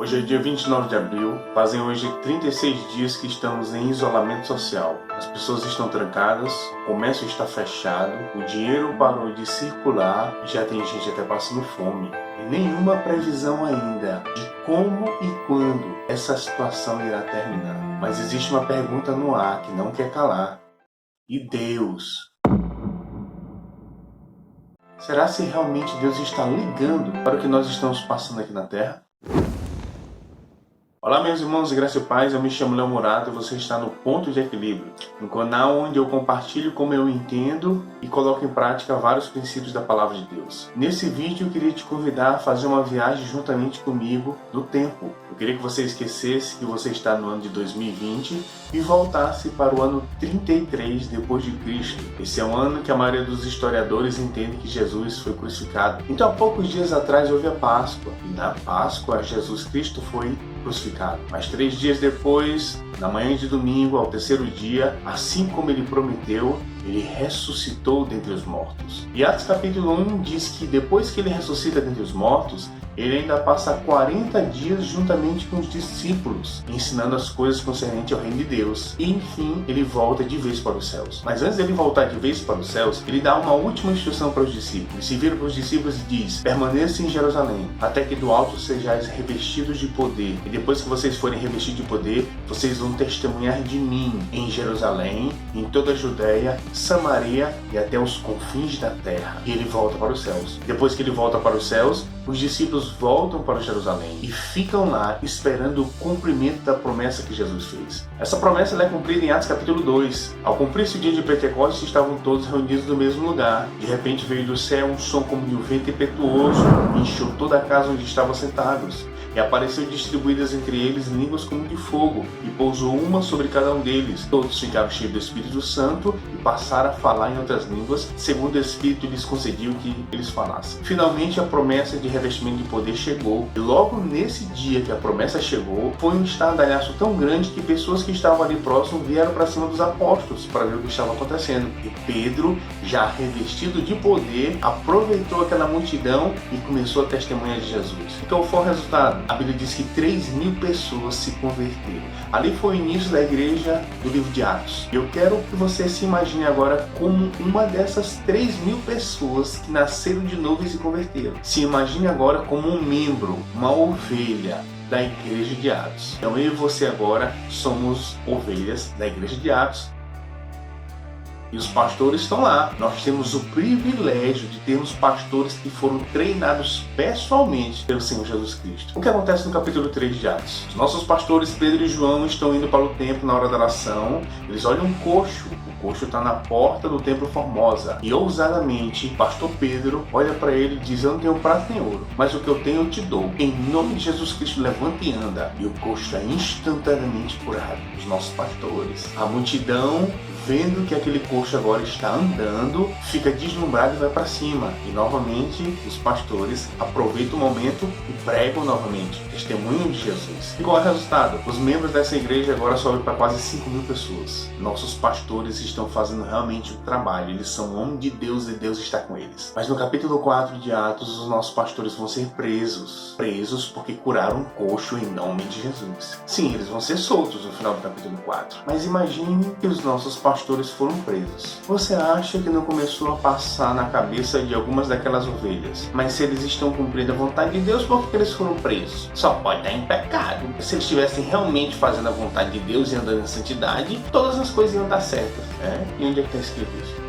Hoje é dia 29 de abril, fazem hoje 36 dias que estamos em isolamento social. As pessoas estão trancadas, o comércio está fechado, o dinheiro parou de circular e já tem gente até passando fome. E nenhuma previsão ainda de como e quando essa situação irá terminar. Mas existe uma pergunta no ar que não quer calar. E Deus? Será se realmente Deus está ligando para o que nós estamos passando aqui na Terra? Olá meus irmãos, graça e paz, eu me chamo Léo Murato e você está no Ponto de Equilíbrio, um canal onde eu compartilho como eu entendo e coloco em prática vários princípios da Palavra de Deus. Nesse vídeo eu queria te convidar a fazer uma viagem juntamente comigo no tempo. Eu queria que você esquecesse que você está no ano de 2020 e voltasse para o ano 33 depois de Cristo. Esse é um ano que a maioria dos historiadores entende que Jesus foi crucificado. Então há poucos dias atrás houve a Páscoa e na Páscoa Jesus Cristo foi crucificado. Mas 3 dias depois, na manhã de domingo, ao terceiro dia, assim como ele prometeu, ele ressuscitou dentre os mortos. E Atos capítulo 1 diz que depois que ele ressuscita dentre os mortos, ele ainda passa 40 dias juntamente com os discípulos, ensinando as coisas concernentes ao reino de Deus. E enfim, ele volta de vez para os céus. Mas antes dele voltar de vez para os céus, ele dá uma última instrução para os discípulos. Se vira para os discípulos e diz: permaneçam em Jerusalém, até que do alto sejais revestidos de poder. E depois que vocês forem revestidos de poder, vocês vão testemunhar de mim em Jerusalém, em toda a Judéia, Samaria e até os confins da terra. E ele volta para os céus. Depois que ele volta para os céus, os discípulos voltam para Jerusalém e ficam lá esperando o cumprimento da promessa que Jesus fez. Essa promessa é cumprida em Atos capítulo 2. Ao cumprir-se o dia de Pentecostes, estavam todos reunidos no mesmo lugar. De repente veio do céu um som como de um vento impetuoso e encheu toda a casa onde estavam sentados. E apareceu distribuídas entre eles línguas como de fogo, e pousou uma sobre cada um deles. Todos ficaram cheios do Espírito Santo e passaram a falar em outras línguas, segundo o Espírito lhes concediu que eles falassem. Finalmente a promessa de revestimento de poder chegou, e logo nesse dia que a promessa chegou, foi um estardalhaço tão grande que pessoas que estavam ali próximo vieram para cima dos apóstolos para ver o que estava acontecendo. E Pedro, já revestido de poder, aproveitou aquela multidão e começou a testemunhar de Jesus. Então qual foi o resultado? A Bíblia diz que 3.000 pessoas se converteram. Ali foi o início da igreja do livro de Atos. Eu quero que você se imagine agora como uma dessas 3.000 pessoas que nasceram de novo e se converteram. Se imagine agora como um membro, uma ovelha da igreja de Atos. Então eu e você agora somos ovelhas da igreja de Atos. E os pastores estão lá. Nós temos o privilégio de termos pastores que foram treinados pessoalmente pelo Senhor Jesus Cristo. O que acontece no capítulo 3 de Atos? Os nossos pastores Pedro e João estão indo para o templo na hora da oração. Eles olham um coxo. O coxo está na porta do templo Formosa. E ousadamente, o pastor Pedro olha para ele e diz: eu não tenho prata nem ouro, mas o que eu tenho eu te dou. Em nome de Jesus Cristo, levanta e anda. E o coxo é instantaneamente curado. Os nossos pastores. A multidão, vendo que aquele coxo agora está andando, fica deslumbrado e vai para cima. E novamente os pastores aproveitam o momento e pregam novamente, testemunham de Jesus. E qual é o resultado? Os membros dessa igreja agora sobem para quase 5.000 pessoas. Nossos pastores estão fazendo realmente o trabalho. Eles são homens de Deus e Deus está com eles. Mas no capítulo 4 de Atos, os nossos pastores vão ser presos. Presos porque curaram um coxo em nome de Jesus. Sim, eles vão ser soltos no final do capítulo 4. Mas imagine que os nossos pastores foram presos. Você acha que não começou a passar na cabeça de algumas daquelas ovelhas? Mas se eles estão cumprindo a vontade de Deus, por que eles foram presos? Só pode estar em pecado. Se eles estivessem realmente fazendo a vontade de Deus e andando em santidade, todas as coisas iam dar certo. E onde é que está escrito isso?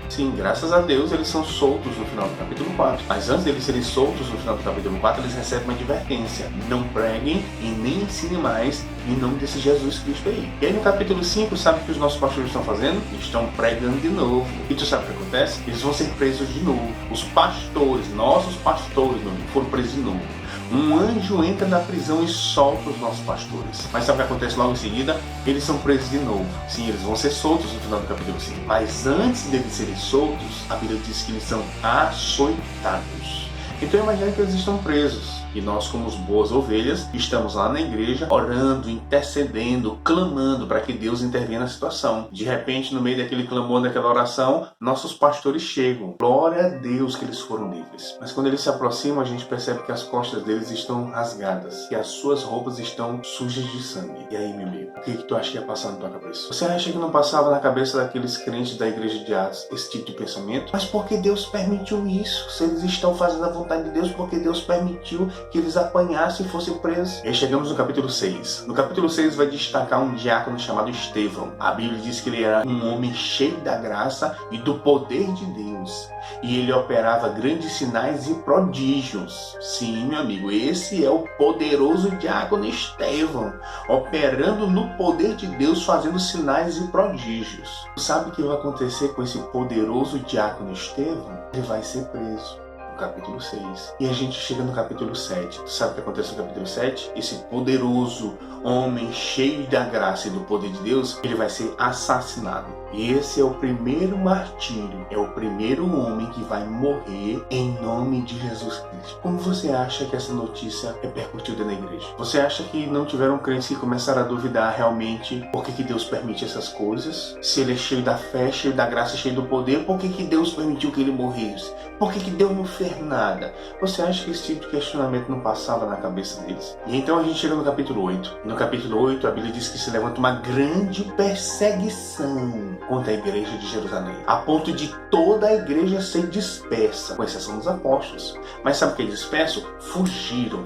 Sim, graças a Deus eles são soltos no final do capítulo 4. Mas antes deles serem soltos no final do capítulo 4, eles recebem uma advertência: não preguem e nem ensinem mais em nome desse Jesus Cristo aí. E aí no capítulo 5, sabe o que os nossos pastores estão fazendo? Eles estão pregando de novo. E tu sabe o que acontece? Eles vão ser presos de novo. Os pastores, nossos pastores, foram presos de novo. Um anjo entra na prisão e solta os nossos pastores. Mas sabe o que acontece logo em seguida? Eles são presos de novo. Sim, eles vão ser soltos no final do capítulo 5. Mas antes deles serem soltos, a Bíblia diz que eles são açoitados. Então imagine que eles estão presos. E nós, como as boas ovelhas, estamos lá na igreja orando, intercedendo, clamando para que Deus intervenha na situação. De repente, no meio daquele clamor, daquela oração, nossos pastores chegam. Glória a Deus que eles foram livres. Mas quando eles se aproximam, a gente percebe que as costas deles estão rasgadas, que as suas roupas estão sujas de sangue. E aí, meu amigo, o que tu acha que ia passar na tua cabeça? Você acha que não passava na cabeça daqueles crentes da igreja de Atos esse tipo de pensamento? Mas por que Deus permitiu isso? Se eles estão fazendo a vontade de Deus, porque Deus permitiu que eles apanhassem e fossem presos? E aí chegamos no capítulo 6. No capítulo 6 vai destacar um diácono chamado Estevão. A Bíblia diz que ele era um homem cheio da graça e do poder de Deus. E ele operava grandes sinais e prodígios. Sim, meu amigo, esse é o poderoso diácono Estevão, operando no poder de Deus, fazendo sinais e prodígios. Sabe o que vai acontecer com esse poderoso diácono Estevão? Ele vai ser preso. Capítulo 6. E a gente chega no capítulo 7. Tu sabe o que acontece no capítulo 7? Esse poderoso homem cheio da graça e do poder de Deus, ele vai ser assassinado. E esse é o primeiro martírio, é o primeiro homem que vai morrer em nome de Jesus Cristo. Como você acha que essa notícia repercutiu dentro da igreja? Você acha que não tiveram crentes que começaram a duvidar realmente por que Deus permite essas coisas? Se ele é cheio da fé, cheio da graça, cheio do poder, por que Deus permitiu que ele morresse? Por que Deus não fez nada? Você acha que esse tipo de questionamento não passava na cabeça deles? E então a gente chega no capítulo 8. No capítulo 8, a Bíblia diz que se levanta uma grande perseguição contra a igreja de Jerusalém, a ponto de toda a igreja ser dispersa, com exceção dos apóstolos. Mas sabe o que é disperso? Fugiram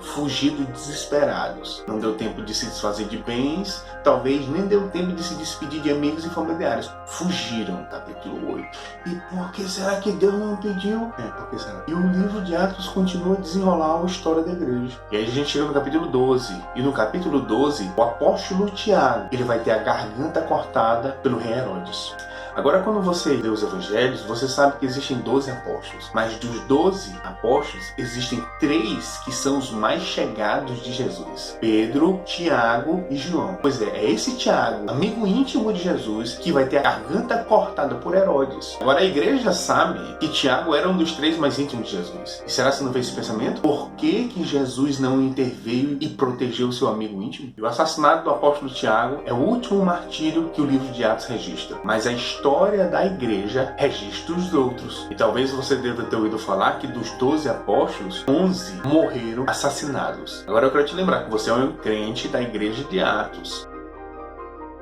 desesperados. Não deu tempo de se desfazer de bens, talvez nem deu tempo de se despedir de amigos e familiares. Fugiram, capítulo 8. E por que será que Deus não pediu? Por que será? E o livro de Atos continua a desenrolar a história da igreja. E aí a gente chega no capítulo 12. E no capítulo 12, o apóstolo Tiago, ele vai ter a garganta cortada pelo rei Herodes. Agora, quando você lê os evangelhos, você sabe que existem 12 apóstolos. Mas dos 12 apóstolos, existem 3 que são os mais chegados de Jesus: Pedro, Tiago e João. Pois é esse Tiago, amigo íntimo de Jesus, que vai ter a garganta cortada por Herodes. Agora, a igreja sabe que Tiago era um dos 3 mais íntimos de Jesus. E será que você não fez esse pensamento? Por que Jesus não interveio e protegeu o seu amigo íntimo? E o assassinato do apóstolo Tiago é o último martírio que o livro de Atos registra. Mas a história da igreja registra os outros. E talvez você deva ter ouvido falar que dos 12 apóstolos, 11 morreram assassinados. Agora eu quero te lembrar que você é um crente da igreja de Atos.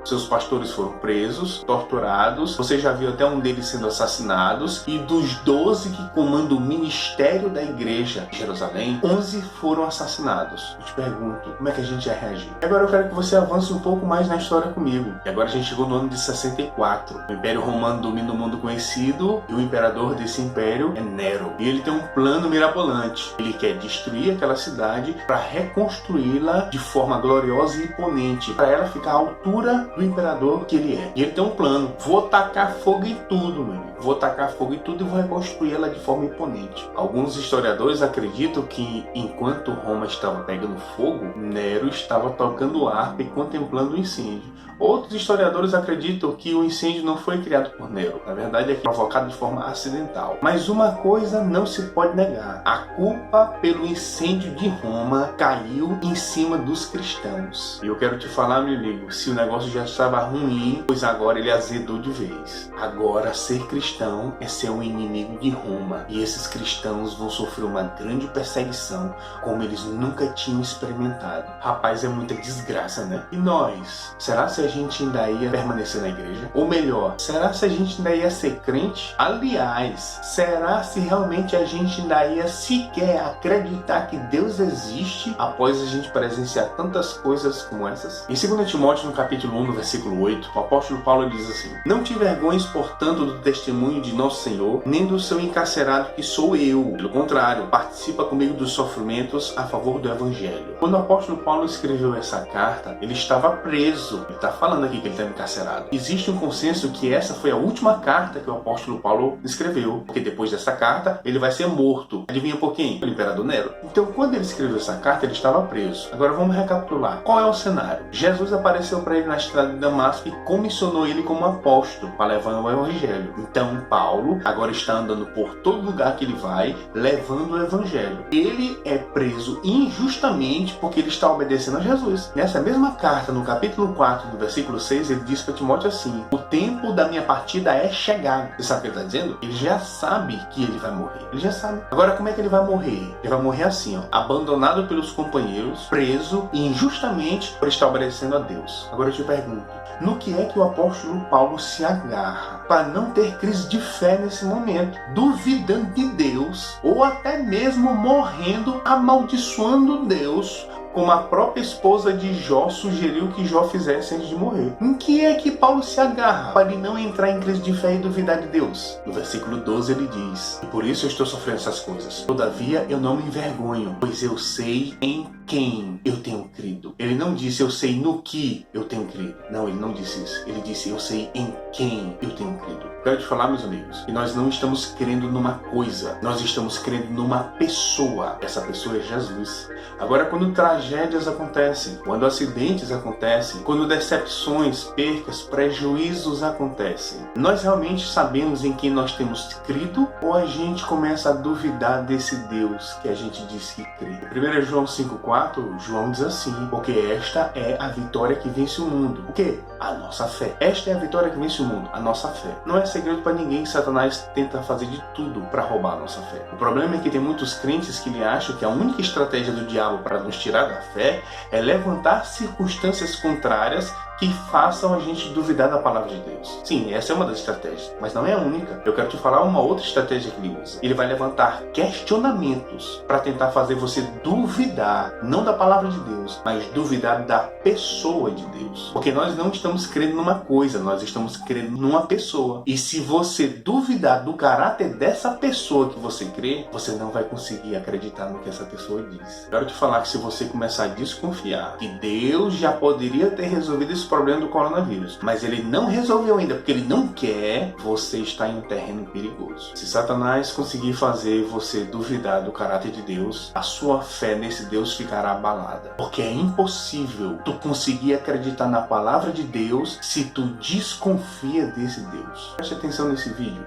Seus pastores foram presos, torturados. Você já viu até um deles sendo assassinados. E dos 12 que comandam o ministério da igreja de Jerusalém, 11 foram assassinados. Eu te pergunto, como é que a gente ia reagir? Agora eu quero que você avance um pouco mais na história comigo. E agora a gente chegou no ano de 64. O Império Romano domina o mundo conhecido. E o imperador desse império é Nero. E ele tem um plano mirabolante. Ele quer destruir aquela cidade para reconstruí-la de forma gloriosa e imponente, para ela ficar à altura do imperador que ele é. E ele tem um plano: vou tacar fogo em tudo, meu amigo. Vou tacar fogo em tudo e vou reconstruir ela de forma imponente. Alguns historiadores acreditam que enquanto Roma estava pegando fogo, Nero estava tocando harpa e contemplando o incêndio. Outros historiadores acreditam que o incêndio não foi criado por Nero. Na verdade, é provocado de forma acidental. Mas uma coisa não se pode negar: a culpa pelo incêndio de Roma caiu em cima dos cristãos. E eu quero te falar, meu amigo, se o negócio já estava ruim, pois agora ele azedou de vez. Agora, ser cristão é ser um inimigo de Roma. E esses cristãos vão sofrer uma grande perseguição, como eles nunca tinham experimentado. Rapaz, é muita desgraça, né? E nós? Será se a gente ainda ia permanecer na igreja? Ou melhor, será se a gente ainda ia ser crente? Aliás, será se realmente a gente ainda ia sequer acreditar que Deus existe após a gente presenciar tantas coisas como essas? Em 2 Timóteo, no capítulo 1, no versículo 8, o apóstolo Paulo diz assim: não te envergonhes, portanto, do testemunho de nosso Senhor, nem do seu encarcerado que sou eu. Pelo contrário, participa comigo dos sofrimentos a favor do evangelho. Quando o apóstolo Paulo escreveu essa carta, ele estava preso. Ele está falando aqui que ele está encarcerado. Existe um consenso que essa foi a última carta que o apóstolo Paulo escreveu, porque depois dessa carta ele vai ser morto. Adivinha por quem? Pelo imperador Nero. Então, quando ele escreveu essa carta, ele estava preso. Agora vamos recapitular. Qual é o cenário? Jesus apareceu para ele na estrada cidade de Damasco e comissionou ele como apóstolo para levar o evangelho. Então Paulo agora está andando por todo lugar que ele vai, levando o evangelho. Ele é preso injustamente porque ele está obedecendo a Jesus. Nessa mesma carta, no capítulo 4, no versículo 6, ele diz para Timóteo assim: o tempo da minha partida é chegado. Você sabe o que ele está dizendo? Ele já sabe que ele vai morrer. Ele já sabe. Agora, como é que ele vai morrer? Ele vai morrer assim, ó, abandonado pelos companheiros, preso injustamente por estar obedecendo a Deus. Agora eu te pergunto, no que é que o apóstolo Paulo se agarra para não ter crise de fé nesse momento, duvidando de Deus, ou até mesmo morrendo, amaldiçoando Deus, como a própria esposa de Jó sugeriu que Jó fizesse antes de morrer? Em que é que Paulo se agarra para ele não entrar em crise de fé e duvidar de Deus? No versículo 12 ele diz: e por isso eu estou sofrendo essas coisas. Todavia eu não me envergonho, pois eu sei em quem eu tenho crido. Ele não disse eu sei no que eu tenho crido. Não, ele não disse isso. Ele disse eu sei em quem eu tenho crido. Quero te falar, meus amigos, que nós não estamos crendo numa coisa, nós estamos crendo numa pessoa. Essa pessoa é Jesus. Agora, quando tragédias acontecem, quando acidentes acontecem, quando decepções, percas, prejuízos acontecem, nós realmente sabemos em quem nós temos crido ou a gente começa a duvidar desse Deus que a gente diz que crê? 1 João 5,4, João diz assim: porque esta é a vitória que vence o mundo. O quê? A nossa fé. Esta é a vitória que vence o mundo, a nossa fé. Não é segredo para ninguém que Satanás tenta fazer de tudo para roubar a nossa fé. O problema é que tem muitos crentes que ele acham que a única estratégia do diabo para nos tirar da fé é levantar circunstâncias contrárias que façam a gente duvidar da palavra de Deus. Sim, essa é uma das estratégias, mas não é a única. Eu quero te falar uma outra estratégia que ele usa. Ele vai levantar questionamentos para tentar fazer você duvidar, não da palavra de Deus, mas duvidar da pessoa de Deus. Porque nós não estamos crendo numa coisa, nós estamos crendo numa pessoa. E se você duvidar do caráter dessa pessoa que você crê, você não vai conseguir acreditar no que essa pessoa diz. Quero te falar que se você começar a desconfiar que Deus já poderia ter resolvido esse problema do coronavírus, mas ele não resolveu ainda porque ele não quer, você está em um terreno perigoso. Se Satanás conseguir fazer você duvidar do caráter de Deus, a sua fé nesse Deus ficará abalada. Porque é impossível tu conseguir acreditar na palavra de Deus se tu desconfia desse Deus. Preste atenção nesse vídeo.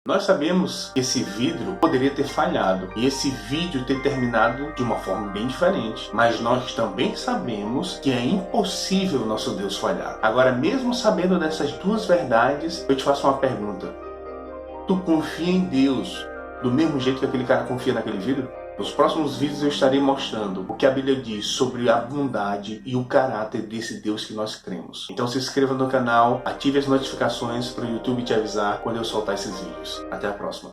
Nós sabemos que esse vidro poderia ter falhado e esse vídeo ter terminado de uma forma bem diferente. Mas nós também sabemos que é impossível nosso Deus falhar. Agora, mesmo sabendo dessas duas verdades, eu te faço uma pergunta. Tu confia em Deus do mesmo jeito que aquele cara confia naquele vidro? Nos próximos vídeos eu estarei mostrando o que a Bíblia diz sobre a bondade e o caráter desse Deus que nós cremos. Então se inscreva no canal, ative as notificações para o YouTube te avisar quando eu soltar esses vídeos. Até a próxima.